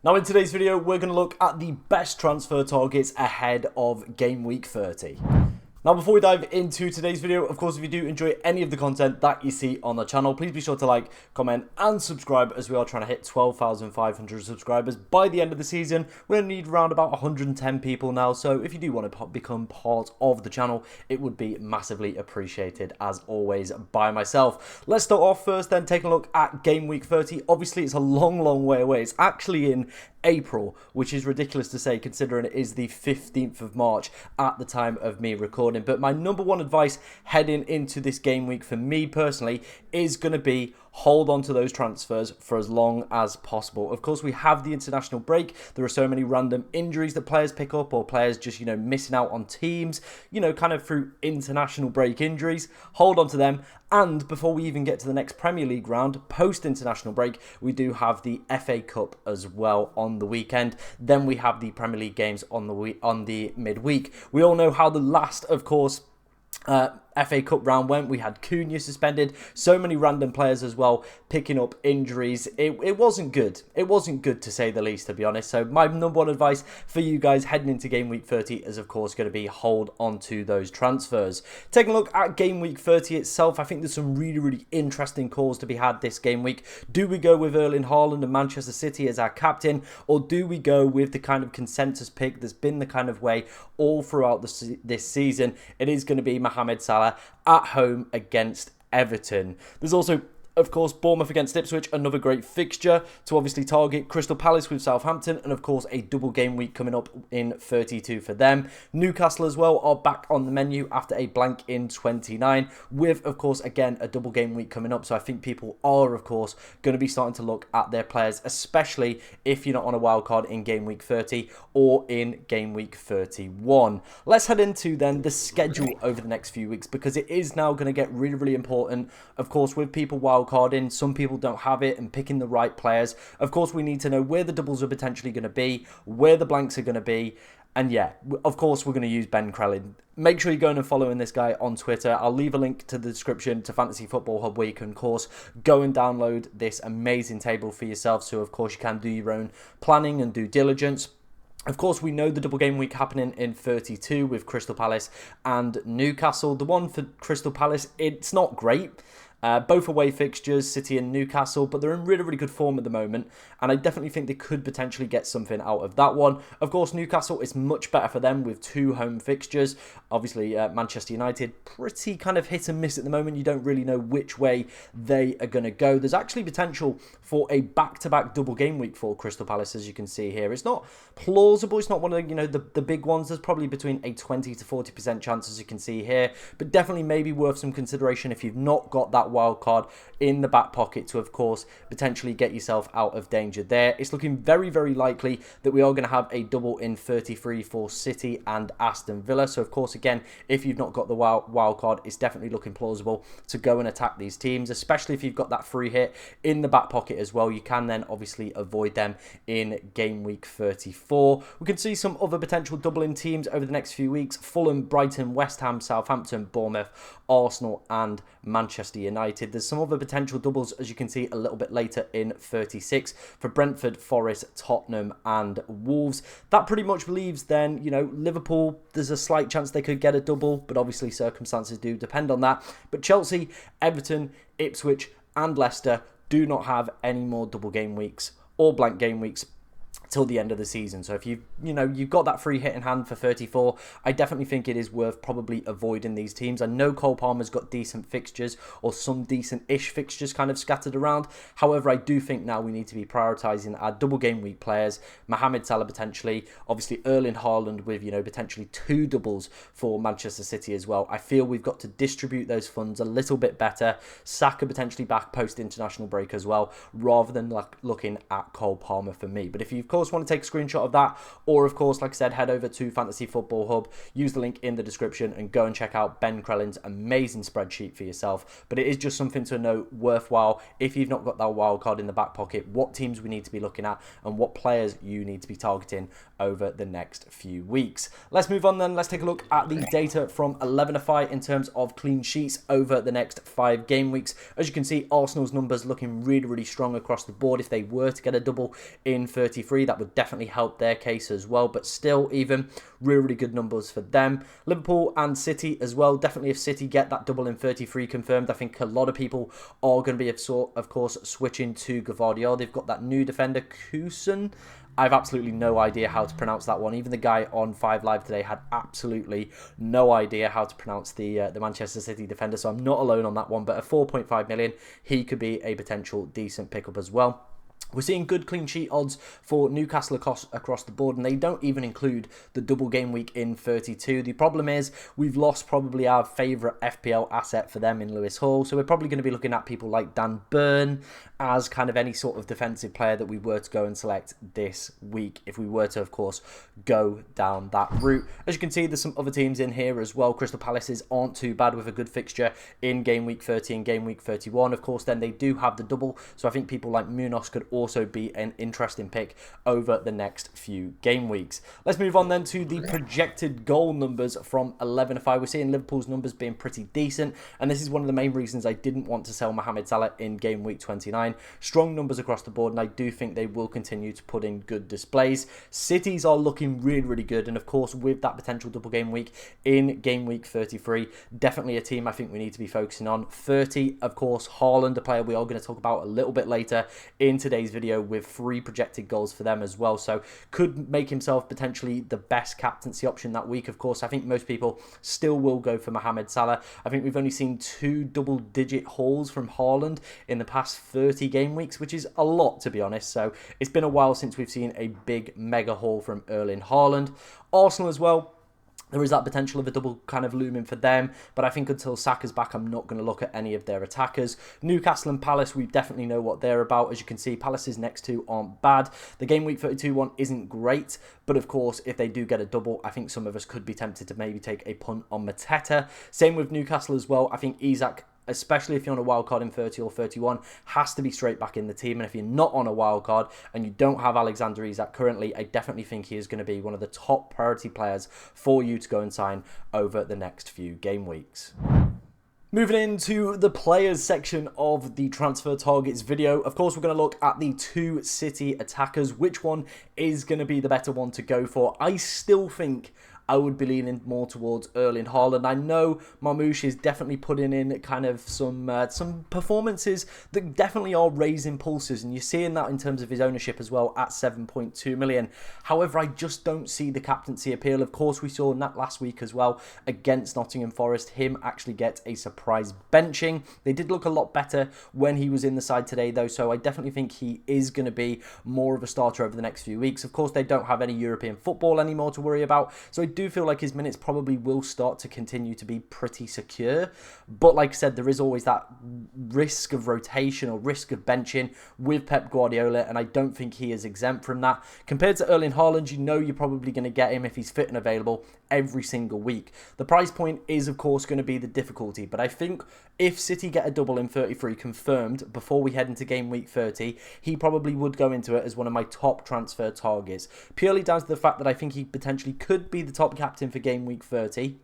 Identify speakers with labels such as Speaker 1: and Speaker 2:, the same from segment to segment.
Speaker 1: Now in today's video, we're going to look at the best transfer targets ahead of Game Week 30. Now before we dive into today's video, of course if you do enjoy any of the content that you see on the channel, please be sure to like, comment and subscribe as we are trying to hit 12,500 subscribers by the end of the season. We're going to need around about 110 people now, so if you do want to become part of the channel, it would be massively appreciated as always by myself. Let's start off first then taking a look at Game Week 30. Obviously it's a long way away. It's actually in April, which is ridiculous to say considering it is the 15th of March at the time of me recording. But my number one advice heading into this game week for me personally is going to be hold on to those transfers for as long as possible. Of course, we have the international break. There are so many random injuries that players pick up, or players just, missing out on teams, kind of through international break injuries. Hold on to them. And before we even get to the next Premier League round, post-international break, we do have the FA Cup as well on the weekend. Then we have the Premier League games on the midweek. We all know how the last, of course, FA Cup round went. We had Cunha suspended, so many random players as well picking up injuries. It wasn't good. It wasn't good to say the least, to be honest. So my number one advice for you guys heading into Game Week 30 is of course going to be hold on to those transfers. Taking a look at Game Week 30 itself, I think there's some really interesting calls to be had this game week. Do we go with Erling Haaland and Manchester City as our captain, or do we go with the kind of consensus pick that's been the kind of way all throughout this season? It is going to be Mohamed Salah at home against Everton. There's also, of course, Bournemouth against Ipswich, another great fixture to obviously target. Crystal Palace with Southampton, and of course a double game week coming up in 32 for them. Newcastle as well are back on the menu after a blank in 29, with of course again a double game week coming up. So I think people are of course going to be starting to look at their players, especially if you're not on a wild card in game week 30 or in game week 31. Let's head into then the schedule over the next few weeks, because it is now going to get really important. Of course, with people wild card in, some people don't have it, and picking the right players. Of course, we need to know where the doubles are potentially going to be, where the blanks are going to be, and yeah, of course, we're going to use Ben Crellin. Make sure you're going and following this guy on Twitter. I'll leave a link to the description to Fantasy Football Hub, where you can, of course, go and download this amazing table for yourself. So, of course, you can do your own planning and due diligence. Of course, we know the double game week happening in 32 with Crystal Palace and Newcastle. The one for Crystal Palace, it's not great. Both away fixtures, City and Newcastle, but they're in really good form at the moment, and I definitely think they could potentially get something out of that one. Of course, Newcastle is much better for them with two home fixtures. Obviously, Manchester United, pretty kind of hit and miss at the moment. You don't really know which way they are going to go. There's actually potential for a back-to-back double game week for Crystal Palace, as you can see here. It's not plausible. It's not one of the big ones. There's probably between a 20 to 40% chance, as you can see here, but definitely maybe worth some consideration if you've not got that wild card in the back pocket to, of course, potentially get yourself out of danger there. It's looking very likely that we are going to have a double in 33 for City and Aston Villa. So, of course, again, if you've not got the wild card, it's definitely looking plausible to go and attack these teams, especially if you've got that free hit in the back pocket as well. You can then obviously avoid them in game week 34. We can see some other potential doubling teams over the next few weeks: Fulham, Brighton, West Ham, Southampton, Bournemouth, Arsenal and Manchester United. There's some other potential doubles, as you can see a little bit later in 36 for Brentford, Forest, Tottenham and Wolves. That pretty much leaves then, Liverpool, there's a slight chance they could get a double, but obviously circumstances do depend on that. But Chelsea, Everton, Ipswich and Leicester do not have any more double game weeks or blank game weeks till the end of the season. So if you've got that free hit in hand for 34, I definitely think it is worth probably avoiding these teams. I know Cole Palmer's got decent fixtures, or some decent-ish fixtures kind of scattered around. However, I do think now we need to be prioritising our double game week players. Mohamed Salah potentially, obviously Erling Haaland with, potentially two doubles for Manchester City as well. I feel we've got to distribute those funds a little bit better. Saka potentially back post-international break as well, rather than looking at Cole Palmer for me. But if you, of course, want to take a screenshot of that, or of course, like I said, head over to Fantasy Football Hub, use the link in the description and go and check out Ben Crellin's amazing spreadsheet for yourself. But it is just something to note, worthwhile, if you've not got that wild card in the back pocket, what teams we need to be looking at and what players you need to be targeting over the next few weeks. Let's move on then. Let's take a look at the data from 11ify in terms of clean sheets over the next 5 game weeks. As you can see, Arsenal's numbers looking really strong across the board. If they were to get a double in 33, That would definitely help their case as well. But still, even really, really good numbers for them. Liverpool and City as well. Definitely if City get that double in 33 confirmed, I think a lot of people are going to be, of course, switching to Gvardiol. They've got that new defender, Kusen. I have absolutely no idea how to pronounce that one. Even the guy on 5 Live today had absolutely no idea how to pronounce the Manchester City defender, so I'm not alone on that one. But at 4.5 million, he could be a potential decent pickup as well. We're seeing good clean sheet odds for Newcastle across the board, and they don't even include the double game week in 32. The problem is we've lost probably our favourite FPL asset for them in Lewis Hall, so we're probably going to be looking at people like Dan Burn as kind of any sort of defensive player that we were to go and select this week, if we were to, of course, go down that route. As you can see, there's some other teams in here as well. Crystal Palaces aren't too bad with a good fixture in game week 30 and game week 31. Of course, then they do have the double, so I think people like Munoz could also be an interesting pick over the next few game weeks. Let's move on then to the projected goal numbers from 11-5. We're seeing Liverpool's numbers being pretty decent, and this is one of the main reasons I didn't want to sell Mohamed Salah in game week 29. Strong numbers across the board, and I do think they will continue to put in good displays. Cities are looking really, really good, and of course with that potential double game week in game week 33, definitely a team I think we need to be focusing on. 30, of course, Haaland, a player we are going to talk about a little bit later in today's video, with 3 projected goals for them as well, so could make himself potentially the best captaincy option that week. Of course, I think most people still will go for Mohamed Salah. I think we've only seen 2 double-digit hauls from Haaland in the past 30 game weeks, which is a lot, to be honest, so it's been a while since we've seen a big mega haul from Erling Haaland. Arsenal as well, there is that potential of a double kind of looming for them, but I think until Saka's back, I'm not going to look at any of their attackers. Newcastle and Palace, we definitely know what they're about. As you can see, Palace's next 2 aren't bad. The game week 32 one isn't great, but of course, if they do get a double, I think some of us could be tempted to maybe take a punt on Mateta. Same with Newcastle as well. I think Isak, especially if you're on a wild card in 30 or 31, has to be straight back in the team. And if you're not on a wild card and you don't have Alexander Isak currently, I definitely think he is going to be one of the top priority players for you to go and sign over the next few game weeks. Moving into the players section of the transfer targets video, of course, we're going to look at the 2 City attackers. Which one is going to be the better one to go for? I still think I would be leaning more towards Erling Haaland. I know Marmoush is definitely putting in kind of some performances that definitely are raising pulses, and you're seeing that in terms of his ownership as well at 7.2 million. However, I just don't see the captaincy appeal. Of course, we saw that last week as well against Nottingham Forest, him actually get a surprise benching. They did look a lot better when he was in the side today though, so I definitely think he is going to be more of a starter over the next few weeks. Of course, they don't have any European football anymore to worry about, so I do feel like his minutes probably will start to continue to be pretty secure. But like I said, there is always that risk of rotation or risk of benching with Pep Guardiola, and I don't think he is exempt from that. Compared to Erling Haaland, you know you're probably going to get him if he's fit and available every single week. The price point is, of course, going to be the difficulty, but I think if City get a double in 33 confirmed before we head into game week 30, he probably would go into it as one of my top transfer targets, purely down to the fact that I think he potentially could be the top captain for game week 30.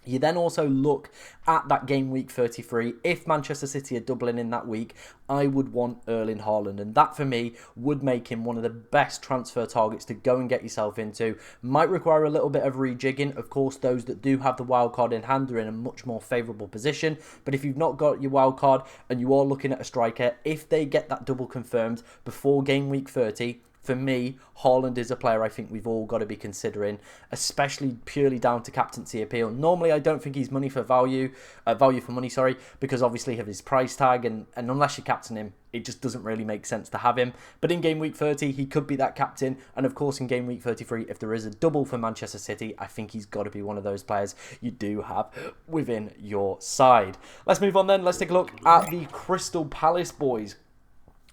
Speaker 1: You then also look at that game week 33. If Manchester City are doubling in that week, I would want Erling Haaland, and that for me would make him one of the best transfer targets to go and get yourself into. Might require a little bit of rejigging. Of course, those that do have the wild card in hand are in a much more favourable position, but if you've not got your wild card and you are looking at a striker, if they get that double confirmed before game week 30, for me, Haaland is a player I think we've all got to be considering, especially purely down to captaincy appeal. Normally, I don't think he's money for value, value for money, sorry, because obviously of his price tag, and unless you captain him, it just doesn't really make sense to have him. But in game week 30, he could be that captain, and of course in game week 33, if there is a double for Manchester City, I think he's got to be one of those players you do have within your side. Let's move on then. Let's take a look at the Crystal Palace boys.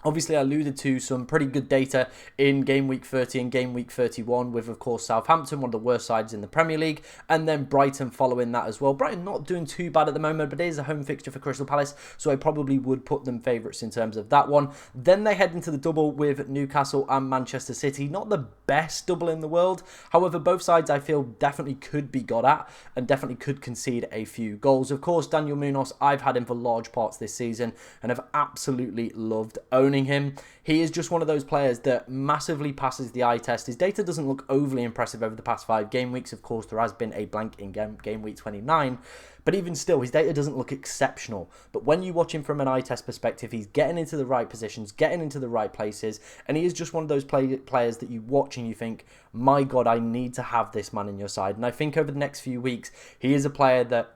Speaker 1: Obviously, I alluded to some pretty good data in game week 30 and game week 31 with, of course, Southampton, one of the worst sides in the Premier League, and then Brighton following that as well. Brighton not doing too bad at the moment, but it is a home fixture for Crystal Palace, so I probably would put them favourites in terms of that one. Then they head into the double with Newcastle and Manchester City. Not the best double in the world. However, both sides I feel definitely could be got at and definitely could concede a few goals. Of course, Daniel Munoz, I've had him for large parts this season and have absolutely loved owning owning him. He is just one of those players that massively passes the eye test. His data doesn't look overly impressive over the past 5 game weeks. Of course, there has been a blank in game week 29. But even still, his data doesn't look exceptional. But when you watch him from an eye test perspective, he's getting into the right positions, getting into the right places. And he is just one of those players that you watch and you think, my God, I need to have this man in your side. And I think over the next few weeks, he is a player that,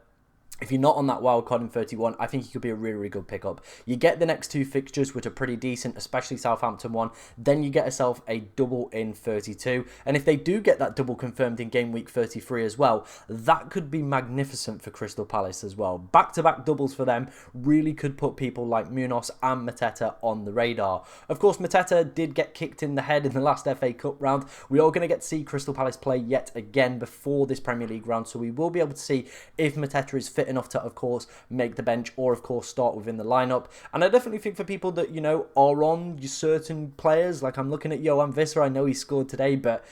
Speaker 1: if you're not on that wild card in 31, I think he could be a really, really good pickup. You get the next 2 fixtures, which are pretty decent, especially Southampton one. Then you get yourself a double in 32. And if they do get that double confirmed in game week 33 as well, that could be magnificent for Crystal Palace as well. Back-to-back doubles for them really could put people like Munoz and Mateta on the radar. Of course, Mateta did get kicked in the head in the last FA Cup round. We are going to get to see Crystal Palace play yet again before this Premier League round, so we will be able to see if Mateta is fit enough to, of course, make the bench or, of course, start within the lineup. And I definitely think for people that, you know, are on certain players, like I'm looking at Johan Visser, I know he scored today, but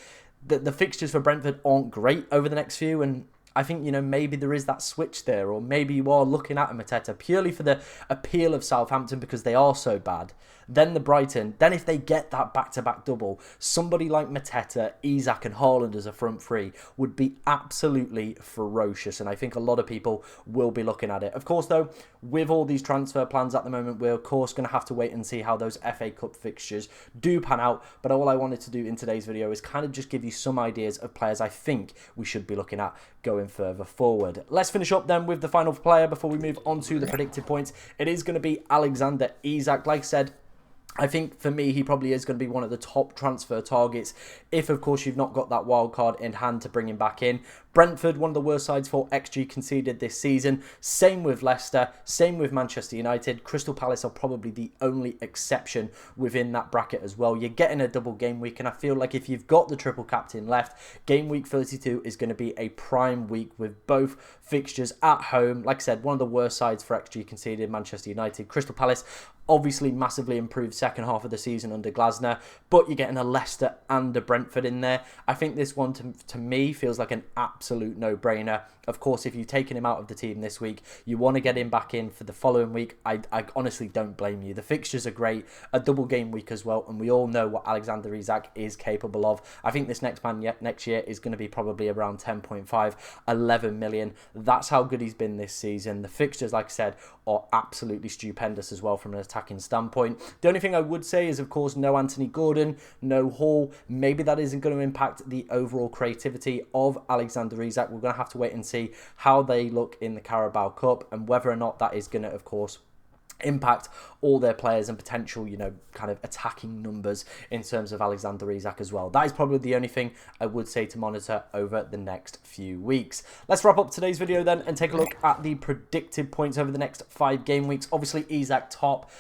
Speaker 1: the fixtures for Brentford aren't great over the next few, and I think, you know, maybe there is that switch there, or maybe you are looking at a Mateta purely for the appeal of Southampton because they are so bad. Then the Brighton, then if they get that back-to-back double, somebody like Mateta, Isak and Haaland as a front three would be absolutely ferocious, and I think a lot of people will be looking at it. Of course, though, with all these transfer plans at the moment, we're of course going to have to wait and see how those FA Cup fixtures do pan out, but all I wanted to do in today's video is kind of just give you some ideas of players I think we should be looking at going further forward. Let's finish up then with the final player before we move on to the predicted points. It is going to be Alexander Isak. Like I said, I think for me, he probably is going to be one of the top transfer targets if, of course, you've not got that wild card in hand to bring him back in. Brentford, one of the worst sides for XG conceded this season. Same with Leicester, same with Manchester United. Crystal Palace are probably the only exception within that bracket as well. You're getting a double game week, and I feel like if you've got the triple captain left, game week 32 is going to be a prime week with both fixtures at home. Like I said, one of the worst sides for XG conceded, Manchester United. Crystal Palace obviously massively improved second half of the season under Glasner, but you're getting a Leicester and a Brentford in there. I think this one, to me, feels like an absolute no-brainer. Of course, if you've taken him out of the team this week, you want to get him back in for the following week. I honestly don't blame you. The fixtures are great, a double game week as well, and we all know what Alexander Isak is capable of. I think this next year is going to be probably around 10.5, 11 million. That's how good he's been this season. The fixtures, like I said, are absolutely stupendous as well from an attacking standpoint. The only thing I would say is, of course, no Anthony Gordon, no Hall. Maybe that isn't going to impact the overall creativity of Alexander Isak. We're going to have to wait and see how they look in the Carabao Cup and whether or not that is going to, of course, impact all their players and potential, you know, kind of attacking numbers in terms of Alexander Isak as well. That is probably the only thing I would say to monitor over the next few weeks. Let's wrap up today's video then and take a look at the predicted points over the next 5 game weeks. Obviously, Isak top.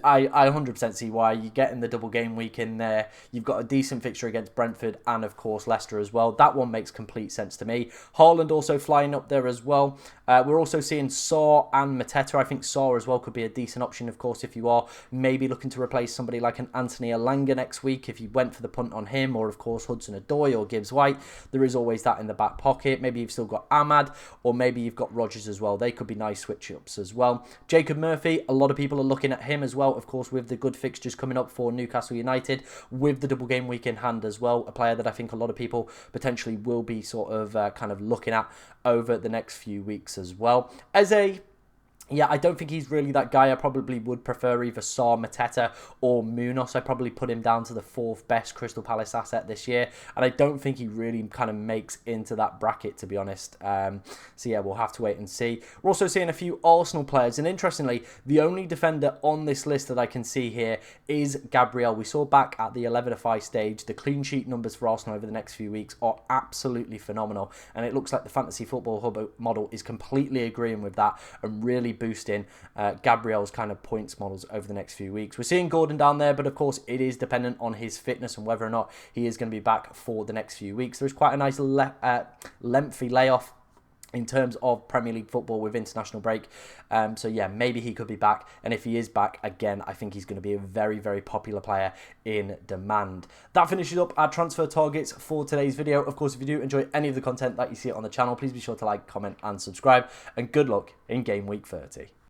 Speaker 1: I 100% see why. You're getting the double game week in there. You've got a decent fixture against Brentford and, of course, Leicester as well. That one makes complete sense to me. Haaland also flying up there as well. We're also seeing Saw and Mateta. I think Saw as well could be a decent option, of course, if you are maybe looking to replace somebody like an Anthony Elanga next week, if you went for the punt on him, or, of course, Hudson-Odoi or Gibbs-White. There is always that in the back pocket. Maybe you've still got Ahmad, or maybe you've got Rodgers as well. They could be nice switch-ups as well. Jacob Murphy, a lot of people are looking at him as well, of course, with the good fixtures coming up for Newcastle United, with the double game week in hand as well. A player that I think a lot of people potentially will be sort of kind of looking at over the next few weeks as well. Yeah, I don't think he's really that guy. I probably would prefer either Saar, Mateta or Munoz. I probably put him down to the 4th best Crystal Palace asset this year. And I don't think he really kind of makes into that bracket, to be honest. So yeah, we'll have to wait and see. We're also seeing a few Arsenal players. And interestingly, the only defender on this list that I can see here is Gabriel. We saw back at the 11-5 stage, the clean sheet numbers for Arsenal over the next few weeks are absolutely phenomenal. And it looks like the Fantasy Football Hub model is completely agreeing with that and really boosting Gabriel's kind of points models over the next few weeks. We're seeing Gordon down there, but of course it is dependent on his fitness and whether or not he is going to be back for the next few weeks. There's quite a nice lengthy layoff in terms of Premier League football with international break. So yeah, maybe he could be back. And if he is back, again, I think he's going to be a very, very popular player in demand. That finishes up our transfer targets for today's video. Of course, if you do enjoy any of the content that you see on the channel, please be sure to like, comment and subscribe. And good luck in Game Week 30.